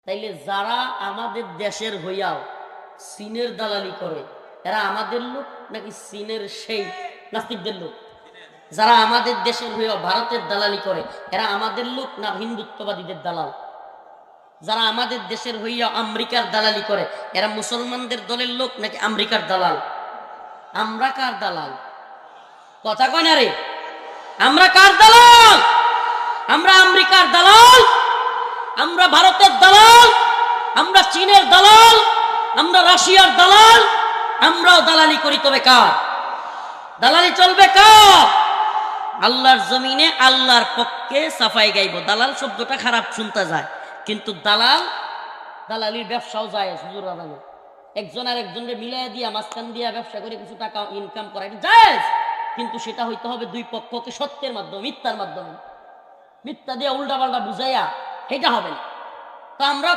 তাইলে যারা আমাদের দেশের হইয়াও চীনের দালালি করে এরা আমাদের লোক নাকি চীনের সেই নাস্তিকদের লোক? যারা আমাদের দেশের হইয়াও ভারতের দালালি করে এরা আমাদের লোক না হিন্দুত্ববাদীদের দালাল? যারা আমাদের দেশের হইয়া আমেরিকার দালালি করে এরা মুসলমানদের দলের লোক নাকি আমেরিকার দালাল? আমরা কার দালাল? কথা কয় না রে? আমরা কার দালাল? আমরা আমেরিকার দালাল, আমরা ভারতের দালাল, আমরা চীনের দালাল, আমরা রাশিয়ার দালাল। আমরাও দালালি করি, তবে কার দালালি চলবে? কার? আল্লাহর জমিনে আল্লাহর পক্ষে সাফাই গাইব। দালাল শব্দটা খারাপ শুনতে যায়, কিন্তু দালালির ব্যবসাও যায়। হুজুর আদালত একজন আর একজনের মিলাই দিয়া মাঝখান দিয়া ব্যবসা করে কিছু টাকা ইনকাম করা এটা জায়েজ, কিন্তু সেটা হইতে হবে দুই পক্ষকে সত্যের মাধ্যমে, মিথ্যার মাধ্যমে। মিথ্যা দিয়ে উল্টা পাল্টা বুঝাইয়া এটা হবে না। তো আমরা